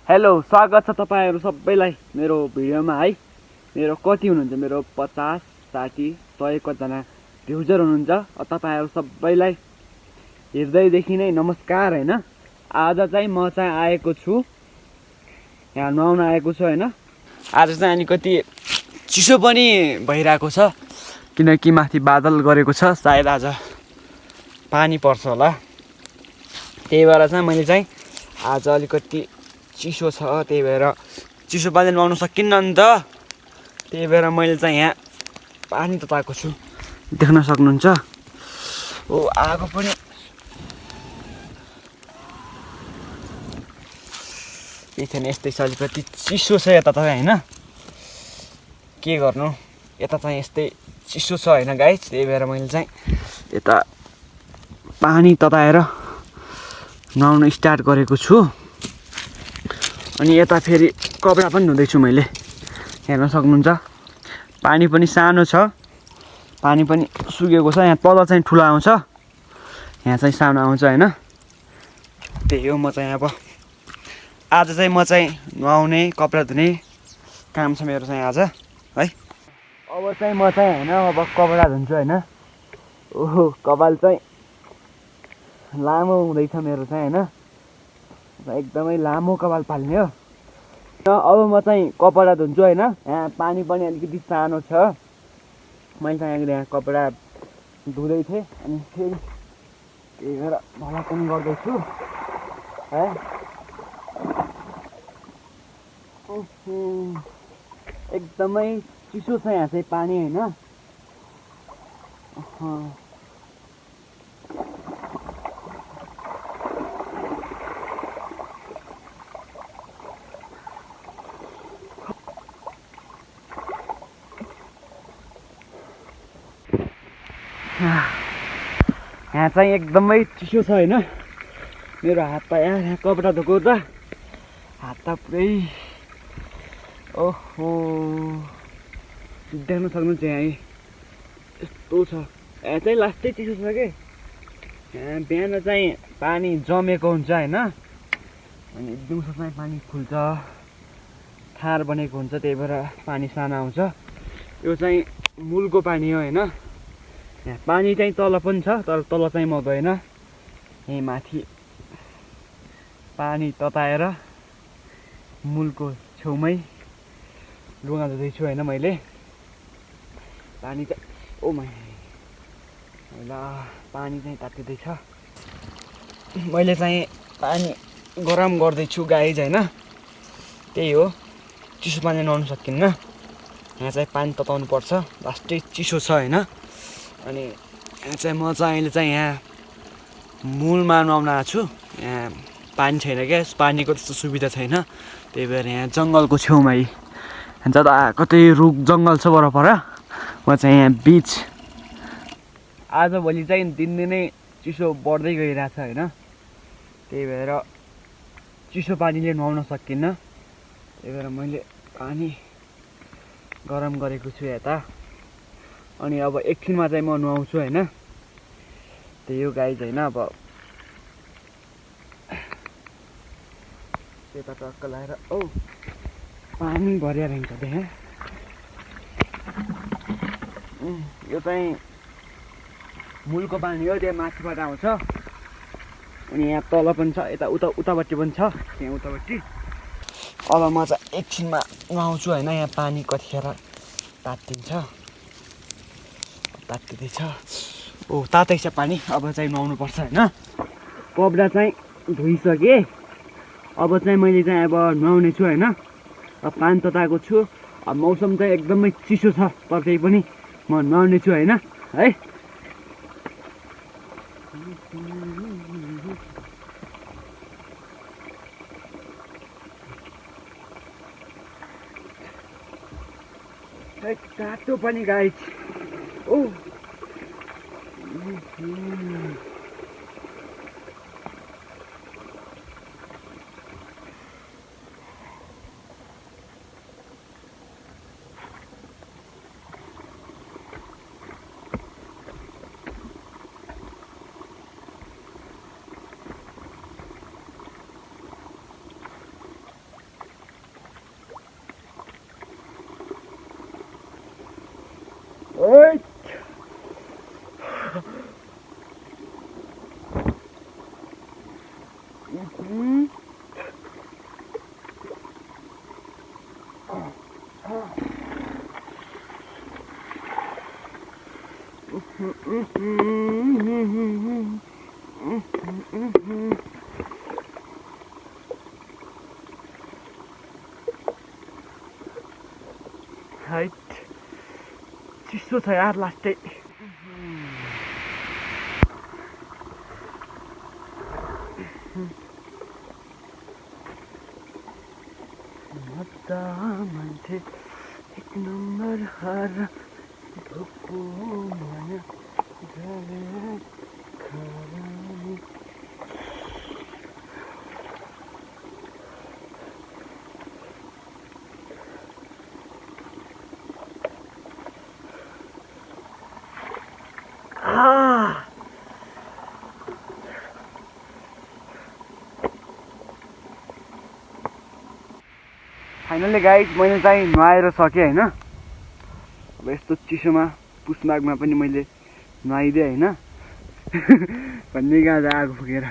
Hello, स्वागत छ तपाईहरु सबैलाई मेरो भिडियोमा है। मेरो कति हुनुहुन्छ, मेरो 50 60 100 कतिजना भ्युजर हुनुहुन्छ। तपाईहरु सबैलाई हृदयदेखि नै नमस्कार हैन। आज चाहिँ म चाहिँ आएको छु, यहाँ नुहाउन आएको छु हैन। आज चाहिँ अलिकति चिसो पनि भइरहेको छ किनकि माथि बादल गरेको छ, सायद आज पानी पर्छ होला। त्यही भएर चाहिँ मैले चाहिँ आज अलिकति चिसो छ, त्यही भएर चिसो पानी नुहाउन सकिन्न नि त। त्यही भएर मैले चाहिँ यहाँ पानी तताएको छु, देख्न सक्नुहुन्छ। ओ आगो पनि केही छैन, यस्तै छ, अलिकति चिसो छ यता त हैन। के गर्नु, यता चाहिँ यस्तै चिसो छ हैन गाइस। त्यही भएर मैले चाहिँ यता पानी तताएर नुहाउन स्टार्ट गरेको छु। अनि यता फेरि कपडा पनि धुँदैछु मैले, हेर्न सक्नुहुन्छ। पानी पनि सानो छ, पानी पनि सुकेको छ। यहाँ तल चाहिँ ठुलो आउँछ, यहाँ चाहिँ सानो आउँछ हैन। त्यही हो, म चाहिँ अब आज चाहिँ म चाहिँ नुहाउने कपडा धुने काम छ मेरो चाहिँ आज है। अब चाहिँ म चाहिँ हैन, अब कपडा धुन्छु हैन। ओहो, कपाल चाहिँ लामो हुँदैछ मेरो चाहिँ हैन, एकदमै लामो कपाल पाल्ने हो। अब म चाहिँ कपडा धुन्छु हैन। यहाँ पानी पनि अलिकति सानो छ, मैले चाहिँ यहाँ कपडा धुँदै थिएँ अनि फेरि त्यही भएर भला पनि गर्दैछु है। एकदमै चिसो छ यहाँ चाहिँ पानी हैन। यहाँ चाहिँ एकदमै चिसो छ हैन। मेरो हात त यहाँ कपडा धोको त हात त पुरै, ओहो देख्न सक्नुहुन्छ यहाँ यस्तो छ। यहाँ चाहिँ लास्टै चिसो छ कि, यहाँ बिहान चाहिँ पानी जमेको हुन्छ हैन, अनि दिउँसो चाहिँ पानी खुल्छ, थार बनेको हुन्छ, त्यही भएर पानी सानो आउँछ। यो चाहिँ मूलको पानी हो हैन। यहाँ पानी चाहिँ तल पनि छ, तर तल चाहिँ म गएन, यहीँ माथि पानी तताएर मूलको छेउमै लुगा धुँदैछु हैन मैले। पानी चाहिँ ओ माइ ल पानी चाहिँ तातिँदैछ। मैले चाहिँ पानी गरम गर्दैछु गाइज हैन। त्यही हो, चिसो पानी नुहाउन सकिन्न, यहाँ चाहिँ पानी तताउनु पर्छ, लास्टै चिसो छ हैन। अनि यहाँ चाहिँ म चाहिँ अहिले चाहिँ यहाँ मूलमा नुहाउन आएको छु। यहाँ पानी छैन क्या, पानीको त्यस्तो सुविधा छैन, त्यही भएर यहाँ जङ्गलको छेउमै जता कतै रुख जङ्गल छ वरपर, म चाहिँ यहाँ बिच। आजभोलि चाहिँ दिनदिनै चिसो बढ्दै गइरहेछ हैन, त्यही भएर चिसो पानीले नुहाउन सकिन्न। त्यही भएर मैले पानी गरम गरेको छु यता। अनि अब एकछिनमा चाहिँ म नुहाउँछु हैन। त्यही हो गाइज हैन। अब यता टक्क लगाएर ओ पानी भरिया रहन्छ देखेँ। यो चाहिँ मूलको पानी हो, त्यहाँ माथिबाट आउँछ। अनि यहाँ तल पनि छ, यता उतापट्टि पनि छ, यहाँ उतापट्टि। अब म चाहिँ एकछिनमा नुहाउँछु हैन। यहाँ पानी कतिखेर तात्तिन्छ, तात्तिँदैछ। ओ तातै छ पानी, अब चाहिँ नुहाउनु पर्छ हैन। कपडा चाहिँ धोइसकेँ, अब चाहिँ मैले चाहिँ अब नुहाउने छु हैन। अब पानी तताएको छु, अब मौसम चाहिँ एकदमै चिसो छ, तर त्यही पनि म नुहाउने छु हैन है। तातो पनि गाइस, ओ हाइट चिसो छ यार लास्टै मजा मान्छे एक नम्बर हार ढोको माया गरे खरानी फाइनली गाइज मैले चाहिँ नुहाएर सकेँ होइन अब यस्तो चिसोमा पुसमाघमा पनि मैले नुहाइदिएँ होइन भन्ने गाजा आगो फुकेर